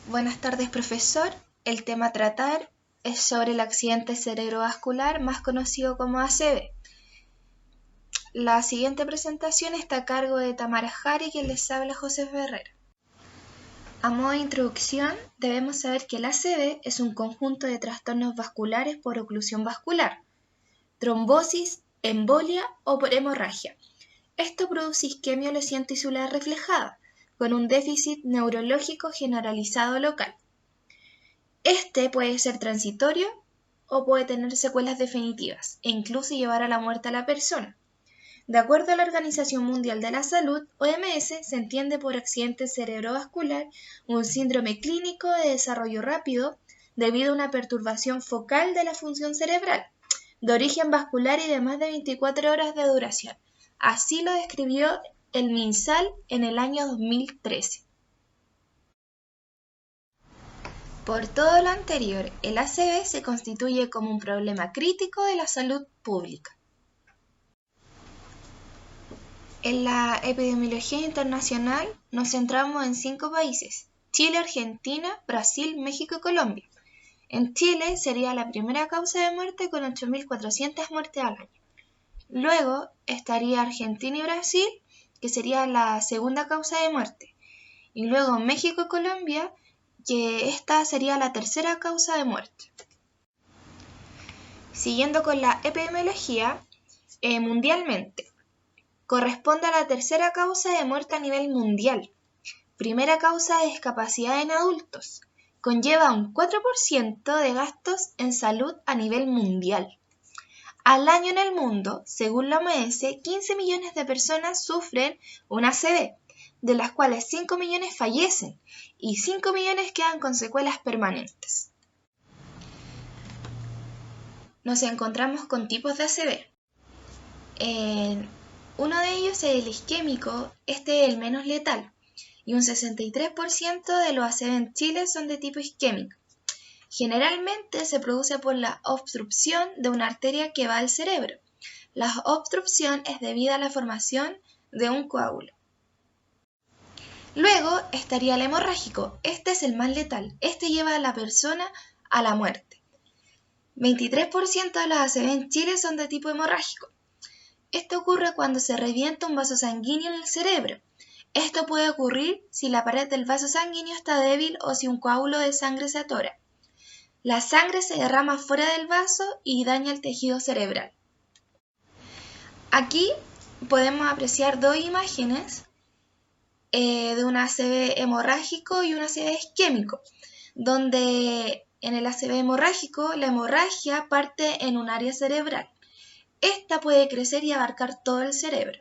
Buenas tardes, profesor. El tema a tratar es sobre el accidente cerebrovascular, más conocido como ACV. La siguiente presentación está a cargo de Tamara Jari, quien les habla José Ferrera. A modo de introducción, debemos saber que el ACV es un conjunto de trastornos vasculares por oclusión vascular, trombosis, embolia o por hemorragia. Esto produce isquemia o tisular reflejada, con un déficit neurológico generalizado local. Este puede ser transitorio o puede tener secuelas definitivas e incluso llevar a la muerte a la persona. De acuerdo a la Organización Mundial de la Salud, OMS, se entiende por accidente cerebrovascular un síndrome clínico de desarrollo rápido debido a una perturbación focal de la función cerebral, de origen vascular y de más de 24 horas de duración. Así lo describió el MinSal en el año 2013. Por todo lo anterior, el ACV se constituye como un problema crítico de la salud pública. En la epidemiología internacional nos centramos en 5 países: Chile, Argentina, Brasil, México y Colombia. En Chile sería la primera causa de muerte con 8.400 muertes al año. Luego estaría Argentina y Brasil, que sería la segunda causa de muerte. Y luego México y Colombia, que esta sería la tercera causa de muerte. Siguiendo con la epidemiología, mundialmente, corresponde a la tercera causa de muerte a nivel mundial. Primera causa de discapacidad en adultos. Conlleva un 4% de gastos en salud a nivel mundial. Al año en el mundo, según la OMS, 15 millones de personas sufren un ACV, de las cuales 5 millones fallecen y 5 millones quedan con secuelas permanentes. Nos encontramos con tipos de ACV. Uno de ellos es el isquémico, este es el menos letal, y un 63% de los ACV en Chile son de tipo isquémico. Generalmente se produce por la obstrucción de una arteria que va al cerebro. La obstrucción es debida a la formación de un coágulo. Luego estaría el hemorrágico. Este es el más letal. Este lleva a la persona a la muerte. 23% de los ACV en Chile son de tipo hemorrágico. Esto ocurre cuando se revienta un vaso sanguíneo en el cerebro. Esto puede ocurrir si la pared del vaso sanguíneo está débil o si un coágulo de sangre se atora. La sangre se derrama fuera del vaso y daña el tejido cerebral. Aquí podemos apreciar dos imágenes de un ACV hemorrágico y un ACV isquémico, donde en el ACV hemorrágico la hemorragia parte en un área cerebral. Esta puede crecer y abarcar todo el cerebro.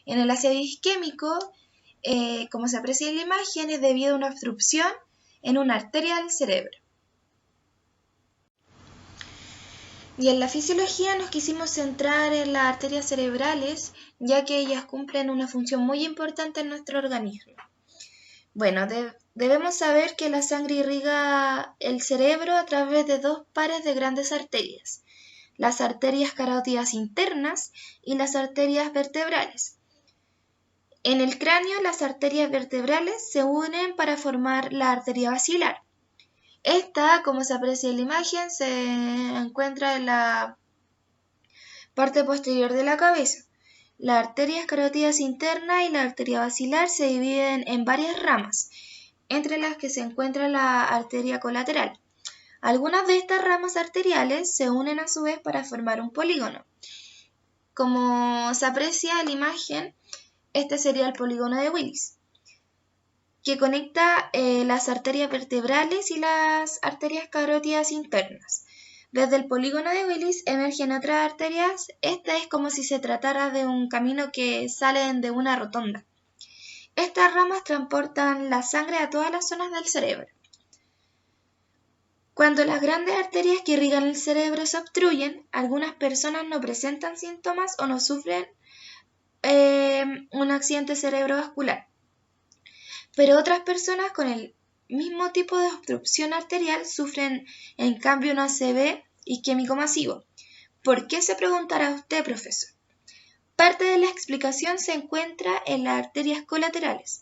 En el ACV isquémico, como se aprecia en la imagen, es debido a una obstrucción en una arteria del cerebro. Y en la fisiología nos quisimos centrar en las arterias cerebrales, ya que ellas cumplen una función muy importante en nuestro organismo. Bueno, debemos saber que la sangre irriga el cerebro a través de dos pares de grandes arterias: las arterias carótidas internas y las arterias vertebrales. En el cráneo, las arterias vertebrales se unen para formar la arteria basilar. Esta, como se aprecia en la imagen, se encuentra en la parte posterior de la cabeza. Las arterias carótidas internas y la arteria basilar se dividen en varias ramas, entre las que se encuentra la arteria colateral. Algunas de estas ramas arteriales se unen a su vez para formar un polígono. Como se aprecia en la imagen, este sería el polígono de Willis, que conecta las arterias vertebrales y las arterias carótidas internas. Desde el polígono de Willis emergen otras arterias. Esta es como si se tratara de un camino que sale de una rotonda. Estas ramas transportan la sangre a todas las zonas del cerebro. Cuando las grandes arterias que irrigan el cerebro se obstruyen, algunas personas no presentan síntomas o no sufren un accidente cerebrovascular. Pero otras personas con el mismo tipo de obstrucción arterial sufren en cambio un ACV isquémico masivo. ¿Por qué, se preguntará usted, profesor? Parte de la explicación se encuentra en las arterias colaterales.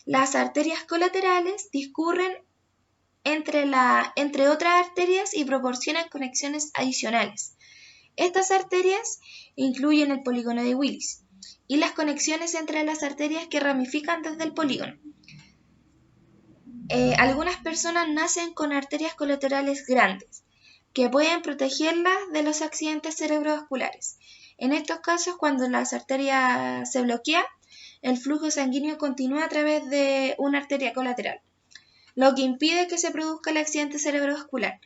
Las arterias colaterales discurren entre otras arterias y proporcionan conexiones adicionales. Estas arterias incluyen el polígono de Willis y las conexiones entre las arterias que ramifican desde el polígono. Algunas personas nacen con arterias colaterales grandes, que pueden protegerlas de los accidentes cerebrovasculares. En estos casos, cuando las arterias se bloquean, el flujo sanguíneo continúa a través de una arteria colateral, lo que impide que se produzca el accidente cerebrovascular.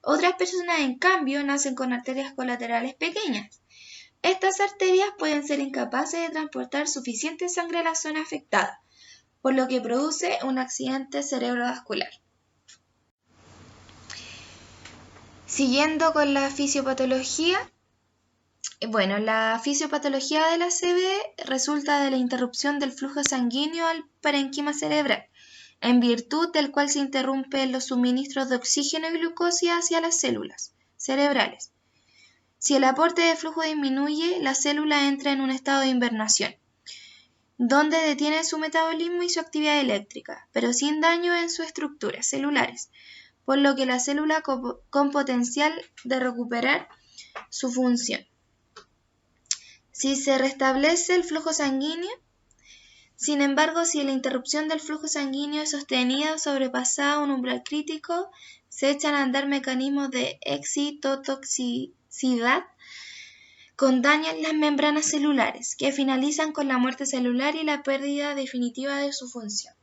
Otras personas, en cambio, nacen con arterias colaterales pequeñas. Estas arterias pueden ser incapaces de transportar suficiente sangre a la zona afectada, por lo que produce un accidente cerebrovascular. Siguiendo con la fisiopatología, la fisiopatología de la ACV resulta de la interrupción del flujo sanguíneo al parénquima cerebral, en virtud del cual se interrumpen los suministros de oxígeno y glucosa hacia las células cerebrales. Si el aporte de flujo disminuye, la célula entra en un estado de hibernación, donde detiene su metabolismo y su actividad eléctrica, pero sin daño en sus estructuras celulares, por lo que la célula con potencial de recuperar su función. Si se restablece el flujo sanguíneo, sin embargo, si la interrupción del flujo sanguíneo es sostenida o sobrepasada un umbral crítico, se echan a andar mecanismos de excitotoxicidad con daño en las membranas celulares, que finalizan con la muerte celular y la pérdida definitiva de su función.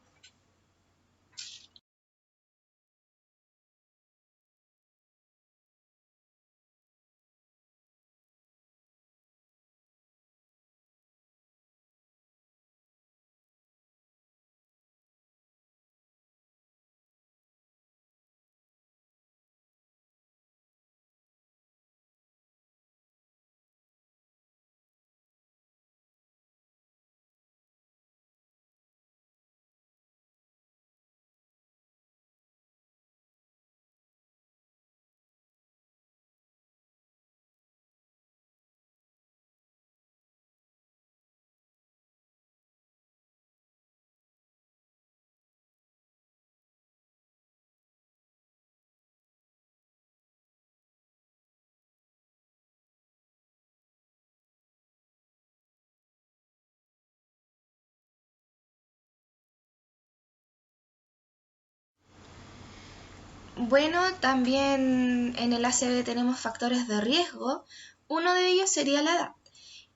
Bueno, también en el ACV tenemos factores de riesgo. Uno de ellos sería la edad,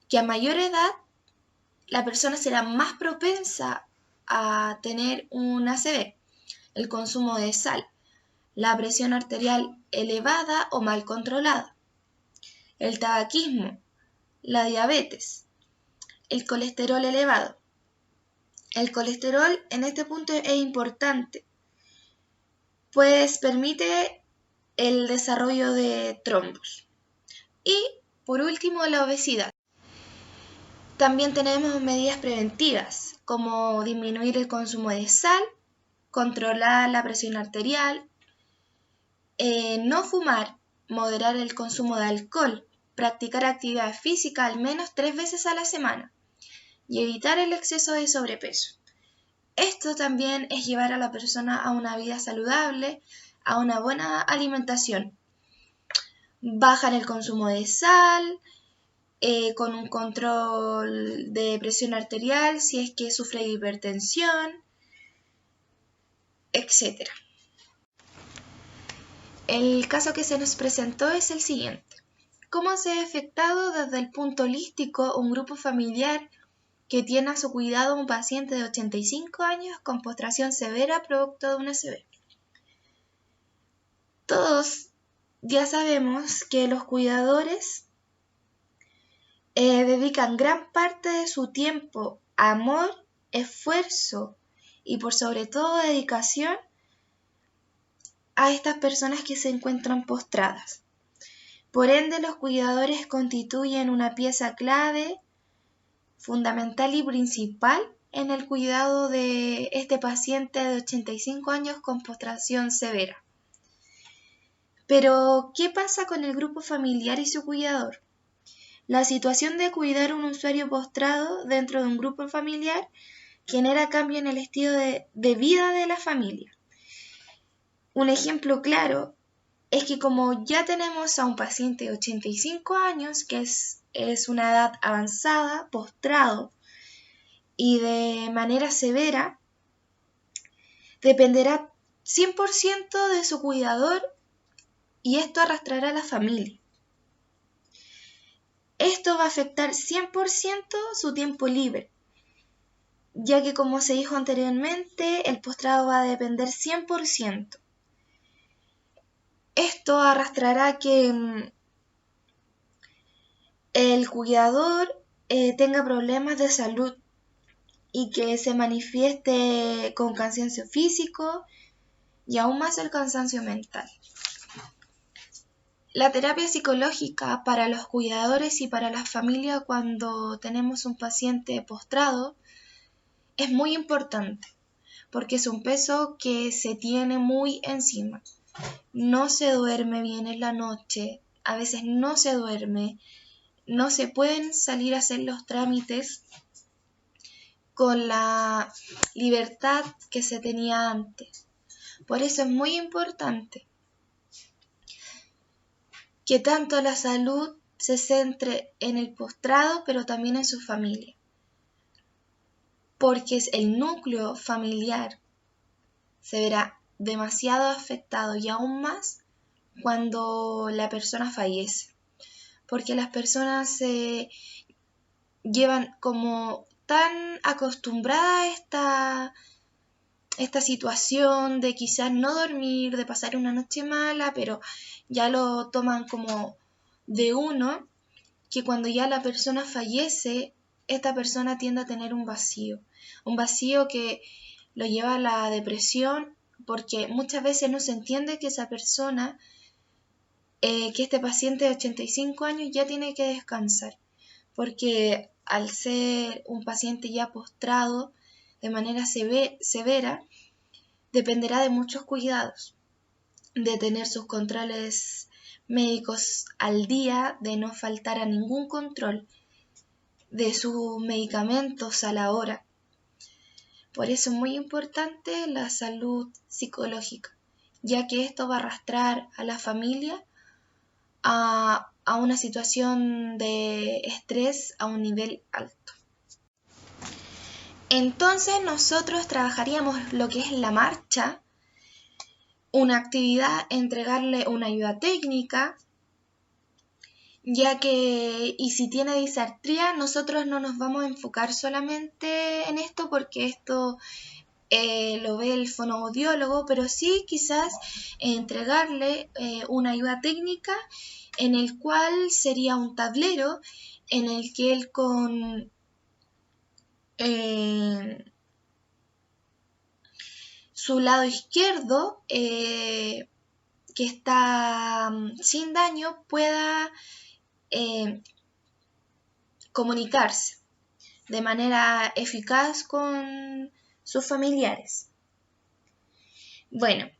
que a mayor edad la persona será más propensa a tener un ACV, el consumo de sal, la presión arterial elevada o mal controlada, el tabaquismo, la diabetes, el colesterol elevado. El colesterol en este punto es importante, pues permite el desarrollo de trombos. Y por último, la obesidad. También tenemos medidas preventivas, como disminuir el consumo de sal, controlar la presión arterial, no fumar, moderar el consumo de alcohol, practicar actividad física al menos 3 veces a la semana y evitar el exceso de sobrepeso. Esto también es llevar a la persona a una vida saludable, a una buena alimentación. Bajar el consumo de sal, con un control de presión arterial si es que sufre de hipertensión, etc. El caso que se nos presentó es el siguiente. ¿Cómo se ha afectado desde el punto holístico un grupo familiar que tiene a su cuidado un paciente de 85 años con postración severa producto de una ACV? Todos ya sabemos que los cuidadores dedican gran parte de su tiempo, amor, esfuerzo y por sobre todo dedicación a estas personas que se encuentran postradas. Por ende, los cuidadores constituyen una pieza clave, fundamental y principal en el cuidado de este paciente de 85 años con postración severa. Pero, ¿qué pasa con el grupo familiar y su cuidador? La situación de cuidar a un usuario postrado dentro de un grupo familiar genera cambio en el estilo de vida de la familia. Un ejemplo claro es que como ya tenemos a un paciente de 85 años, que es una edad avanzada, postrado y de manera severa, dependerá 100% de su cuidador y esto arrastrará a la familia. Esto va a afectar 100% su tiempo libre, ya que como se dijo anteriormente, el postrado va a depender 100%. Esto arrastrará que el cuidador tenga problemas de salud y que se manifieste con cansancio físico y aún más el cansancio mental. La terapia psicológica para los cuidadores y para la familia cuando tenemos un paciente postrado es muy importante porque es un peso que se tiene muy encima. No se duerme bien en la noche, a veces no se duerme, no se pueden salir a hacer los trámites con la libertad que se tenía antes. Por eso es muy importante que tanto la salud se centre en el postrado, pero también en su familia, porque es el núcleo familiar se verá demasiado afectado y aún más cuando la persona fallece, porque las personas se llevan como tan acostumbrada a esta situación de quizás no dormir, de pasar una noche mala, pero ya lo toman como de uno, que cuando ya la persona fallece, esta persona tiende a tener un vacío que lo lleva a la depresión, porque muchas veces no se entiende que esa persona, que este paciente de 85 años ya tiene que descansar, porque al ser un paciente ya postrado de manera severa, dependerá de muchos cuidados, de tener sus controles médicos al día, de no faltar a ningún control, de sus medicamentos a la hora. Por eso es muy importante la salud psicológica, ya que esto va a arrastrar a la familia a una situación de estrés a un nivel alto. Entonces nosotros trabajaríamos lo que es la marcha, una actividad, entregarle una ayuda técnica, ya que, y si tiene disartría, nosotros no nos vamos a enfocar solamente en esto porque esto lo ve el fonoaudiólogo, pero sí quizás entregarle una ayuda técnica en el cual sería un tablero en el que él con su lado izquierdo, que está sin daño, pueda comunicarse de manera eficaz con sus familiares. Bueno,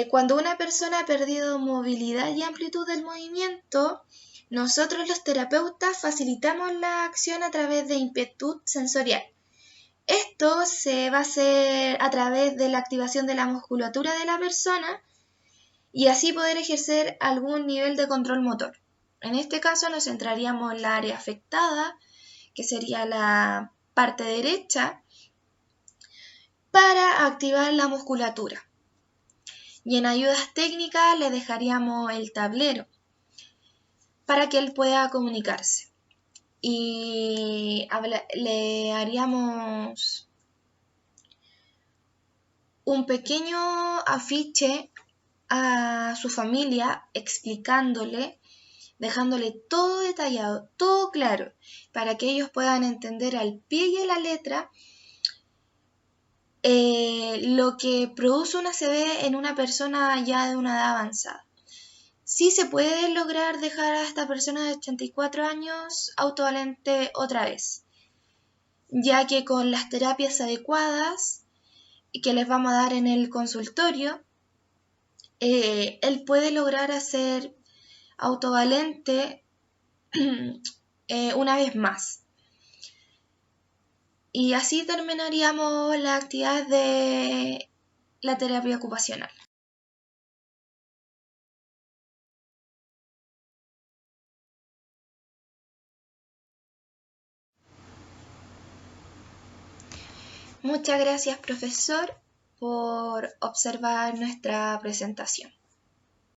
cuando una persona ha perdido movilidad y amplitud del movimiento, nosotros los terapeutas facilitamos la acción a través de inquietud sensorial. Esto se va a hacer a través de la activación de la musculatura de la persona y así poder ejercer algún nivel de control motor. En este caso nos centraríamos en la área afectada, que sería la parte derecha, para activar la musculatura. Y en ayudas técnicas le dejaríamos el tablero para que él pueda comunicarse. Y le haríamos un pequeño afiche a su familia explicándole, dejándole todo detallado, todo claro, para que ellos puedan entender al pie y a la letra lo que produce una ACV en una persona ya de una edad avanzada. Sí se puede lograr dejar a esta persona de 84 años autovalente otra vez, ya que con las terapias adecuadas que les vamos a dar en el consultorio, él puede lograr hacer autovalente una vez más. Y así terminaríamos la actividad de la terapia ocupacional. Muchas gracias, profesor, por observar nuestra presentación.